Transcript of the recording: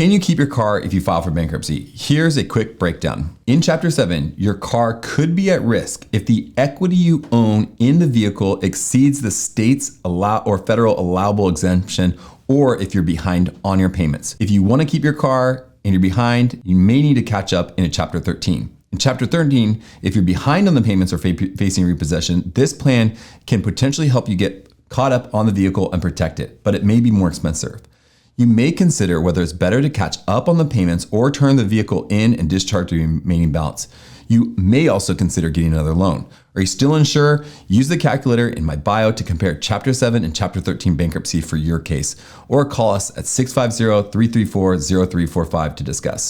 Can you keep your car if you file for bankruptcy? Here's a quick breakdown. In Chapter 7, your car could be at risk if the equity you own in the vehicle exceeds the state's or federal allowable exemption, or if you're behind on your payments. If you want to keep your car and you're behind, you may need to catch up in Chapter 13. In Chapter 13, if you're behind on the payments or facing repossession, this plan can potentially help you get caught up on the vehicle and protect it, but it may be more expensive. You may consider whether it's better to catch up on the payments or turn the vehicle in and discharge the remaining balance. You may also consider getting another loan. Are you still unsure? Use the calculator in my bio to compare Chapter 7 and Chapter 13 bankruptcy for your case, or call us at 650-334-0345 to discuss.